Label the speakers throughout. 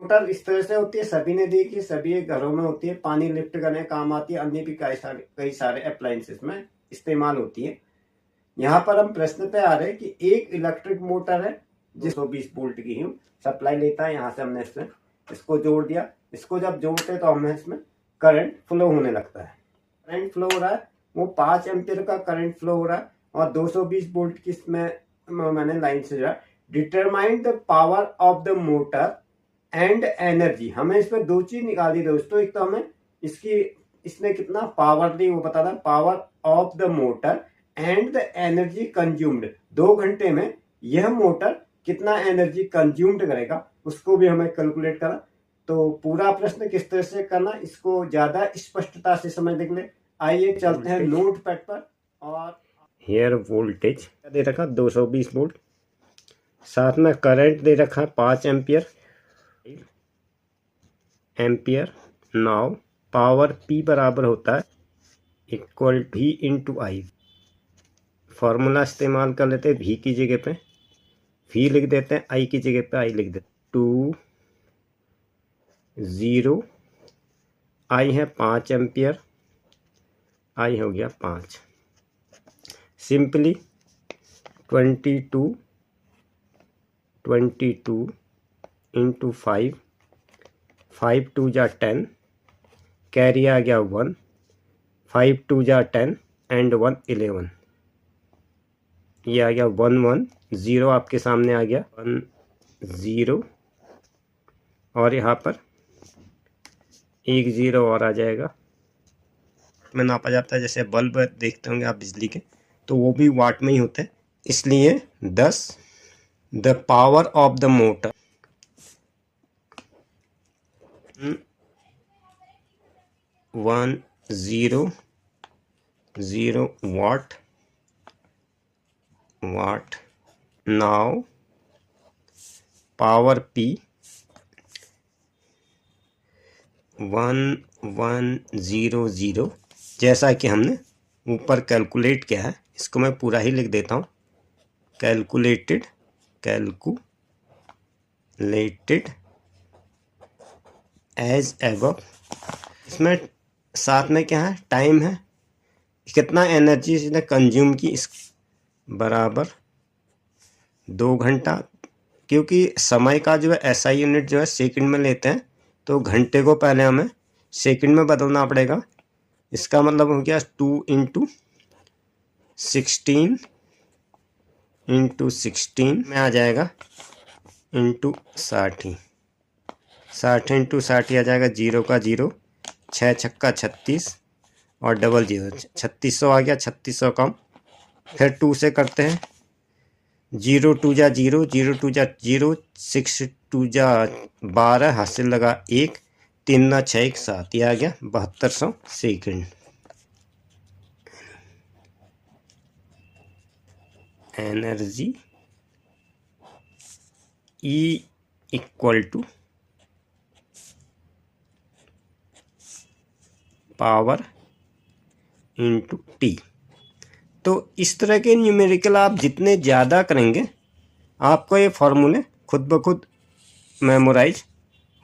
Speaker 1: Motor इस तरह से होती है, सभी ने देखी, सभी घरों में होती है, पानी लिफ्ट करने काम आती है, अन्य भी कई सारे अप्लायंसेस में इस्तेमाल होती है। यहाँ पर हम प्रश्न पे आ रहे हैं कि एक इलेक्ट्रिक मोटर है जिस 120 वोल्ट की ही सप्लाई लेता है। यहाँ से हमने इसको जोड़ दिया। इसको जब जोड़ते हैं तो हमें इसमें करंट फ्लो होने लगता है। करंट फ्लो हो रहा है वो 5 एम्पियर का करंट फ्लो हो रहा है और 220 वोल्ट की इसमें मैंने लाइन से जो है determine the power of the motor and energy. हमें इसमें दो चीज निकाली दोस्तों। एक तो हमें इसने कितना पावर दी वो बताना, power of the motor and the energy consumed. 2 घंटे में यह मोटर कितना एनर्जी कंज्यूम्ड करेगा उसको भी हमें कैलकुलेट करना। तो पूरा प्रश्न किस तरह से करना इसको ज्यादा स्पष्टता से समझने के लिए आइए चलते हैं नोट पैड पर। और हेयर वोल्टेज दे रखा 220 वोल्ट, साथ में करंट दे रखा है 5 एम्पियर। नाउ पावर P बराबर होता है equal to V into I. Formula इस्तेमाल कर लेते हैं, V की जगह पे V लिख देते हैं, I की जगह पे I लिख देते हैं। 2 0 I है 5 एम्पियर, I हो गया 5। सिंपली 22 इंटू 5, 5 2 जा 10, कैरी आ गया 1, 5 2 जा 10 एंड 1 11। ये आ गया 1 1 0 आपके सामने आ गया 1 0 और यहाँ पर 1 0 और आ जाएगा। में नापा जाता है, जैसे बल्ब देखते होंगे आप बिजली के, तो वो भी वाट में ही होते हैं। इसलिए 10 the power of the motor 100 watt. Now power P 1100, जैसा कि हमने ऊपर कैलकुलेट किया है। इसको मैं पूरा ही लिख देता हूँ, कैलकुलेटेड एज एबव। इसमें साथ में क्या है, टाइम है, कितना एनर्जी इसने कंज्यूम की, इस बराबर 2 घंटा। क्योंकि समय का जो है SI यूनिट जो है सेकंड में लेते हैं, तो घंटे को पहले हमें सेकंड में बदलना पड़ेगा। इसका मतलब हो गया 2 इंटू 16 में आ जाएगा इंटू 60। 60 इंटू 60 आ जाएगा 0 का 0, 6 छक्का 36 और डबल 0, 3600 आ गया। 3600 कम, फिर 2 से करते हैं, 0 2 जा 0, 0 2 जा 0, 6 2 जा 12, हासिल लगा 1, 3 ना 6 1 7, ये आ गया 7200 second. Energy E equal to power into T। तो इस तरह के न्यूमेरिकल आप जितने ज़्यादा करेंगे आपको ये फॉर्मूले खुद ब खुद मेमोराइज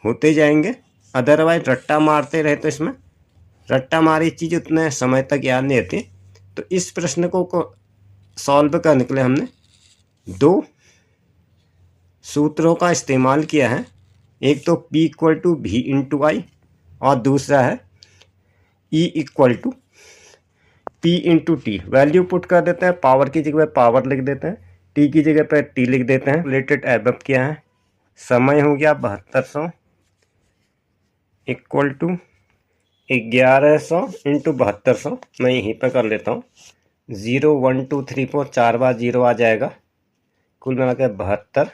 Speaker 1: होते जाएंगे। अदरवाइज रट्टा मारते रहे तो इसमें रट्टा मारी चीज़ उतने समय तक याद नहीं रहती। तो इस प्रश्न को सॉल्व करने के लिए हमने 2 सूत्रों का इस्तेमाल किया है। एक तो P equal to V into I और दूसरा है E equal to P into T. Value put कर देते हैं, पावर की जगह पे पावर लिख देते हैं, T की जगह पे T लिख देते हैं। रिलेटेड एबव किया है, समय हो गया 7200 इक्वल टू 1100 इंटू 7200। मैं यहीं पर कर लेता हूँ, 0 1 2 3 4, 4 बार 0 आ जाएगा। कुल मिला के 72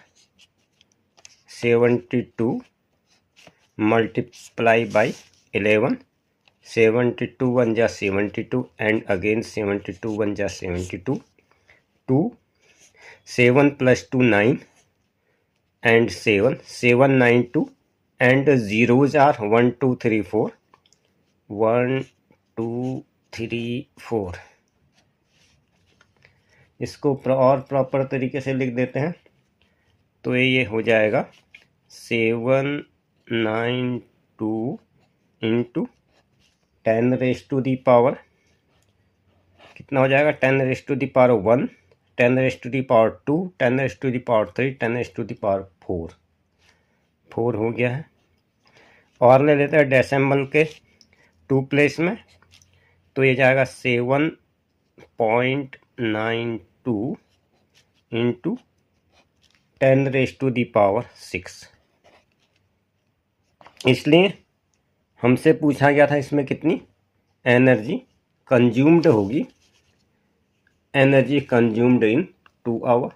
Speaker 1: 72 मल्टीप्लाई बाई 11, 72 1 जा 72 एंड अगेन 72 1 जा 72, 2 7 plus 2 9 and 7 7 9 2 and zeros are 1 2 3 4 1 2 3 4। इसको और प्रॉपर तरीके से लिख देते हैं तो ये हो जाएगा 7 0.92 इंटू 10⁻⁴ कितना हो जाएगा, 10⁻⁴ 10⁻⁴ 10⁻⁴ 10⁻⁴ 4 हो गया है। और ले लेते हैं डेसिमल के 2 प्लेस में, तो ये जाएगा 7.92 इंटू 10⁻⁶। इसलिए हमसे पूछा गया था इसमें कितनी एनर्जी कंज्यूम्ड होगी, एनर्जी कंज्यूम्ड इन 2 आवर।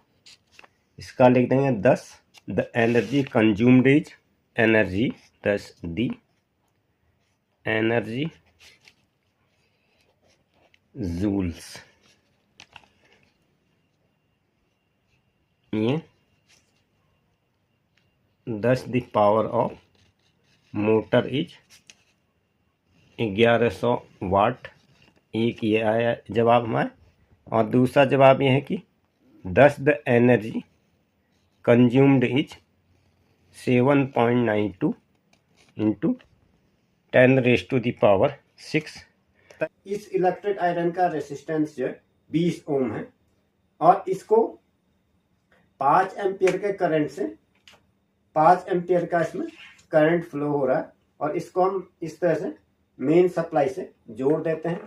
Speaker 1: इसका लिख देंगे 10, the energy consumed is energy 10 the energy joules. ये 10 the power of motor is 1100 watt. एक ये आया जवाब हमारा, और दूसरा जवाब ये है कि 10 the energy consumed is 7.92 into 10⁻⁶। इस इलेक्ट्रिक आयरन का रेसिस्टेंस जो है 20 ओम है, और इसको 5 एम्पियर के करंट से 5 एम्पियर का इसमें करंट फ्लो हो रहा है, और इसको हम इस तरह से मेन सप्लाई से जोड़ देते हैं,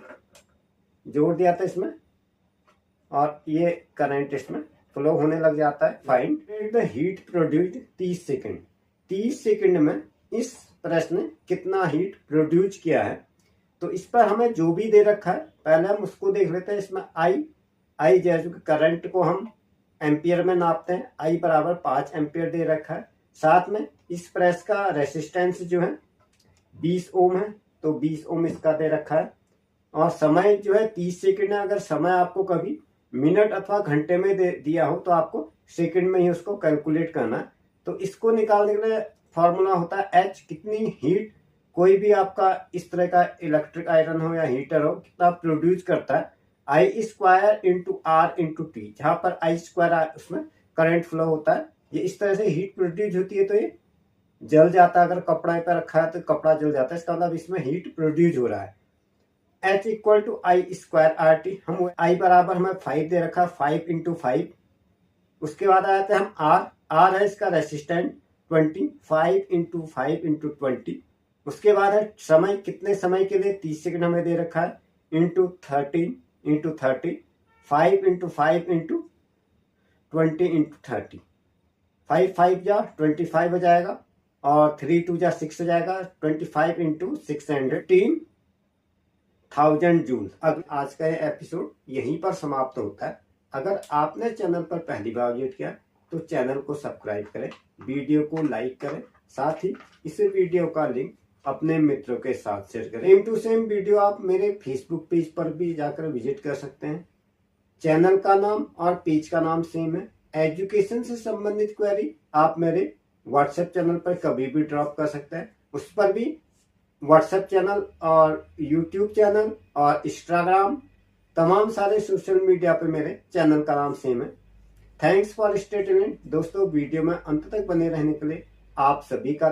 Speaker 1: जोड़ दिया था इसमें, और ये करंट इसमें फ्लो होने लग जाता है। Find the heat produced 30 second. 30 second में इस प्रेस ने कितना हीट प्रोड्यूस किया है। तो इस पर हमें जो भी दे रखा है पहले हम उसको देख लेते हैं। इसमें आई जैसे करंट को हम एम्पियर में नापते हैं, आई बराबर 5 एम्पियर दे रखा है। साथ में इस प्रेस का रेसिस्टेंस जो है 20 ओम है, तो 20 ओम इसका दे रखा है। और समय जो है 30 सेकंड है। अगर समय आपको कभी मिनट अथवा घंटे में दिया हो तो आपको सेकंड में ही उसको कैलकुलेट करना है। तो इसको निकालने के लिए फॉर्मूला होता है H, कितनी हीट कोई भी आपका इस तरह का इलेक्ट्रिक आयरन हो या हीटर हो कितना प्रोड्यूस करता है, I² into R into T, जहां पर I² उसमें करंट फ्लो होता है। ये इस तरह से हीट प्रोड्यूस होती है, तो ये जल जाता है। अगर कपड़ा पे रखा है तो कपड़ा जल जाता है, इसका मतलब इसमें हीट प्रोड्यूस हो रहा है। H equal to I²RT। हम I बराबर हमें 5 दे रखा है, 5 इंटू 5। उसके बाद आते हैं हम R है इसका रेसिस्टेंट 20, 5 इंटू 5 इंटू 20। उसके बाद है समय, कितने समय के लिए 30 सेकंड हमें दे रखा है, into 13 into 30, 5 into 5 into 20 into 30। 5 5 जा 25 हो जाएगा, और 3 2 जा 6 हो जाएगा। 25 इंटू 600 1000 जूल। अब आज का ये एपिसोड यहीं पर समाप्त होता है। अगर आपने चैनल पर पहली बार विजिट किया तो चैनल को सब्सक्राइब करें, वीडियो को लाइक करें, साथ ही इस वीडियो का लिंक अपने मित्रों के साथ शेयर करें। सेम टू सेम वीडियो आप मेरे फेसबुक पेज पर भी जाकर विजिट कर सकते हैं। चैनल का नाम और पेज का नाम सेम है। एजुकेशन से संबंधित क्वेरी आप मेरे व्हाट्सएप चैनल पर कभी भी ड्रॉप कर सकते हैं। उस पर भी व्हाट्सएप चैनल और यूट्यूब चैनल और इंस्टाग्राम, तमाम सारे सोशल मीडिया पे मेरे चैनल का नाम सेम है। Thanks for stay tuned. दोस्तों, वीडियो में अंत तक बने रहने के लिए आप सभी का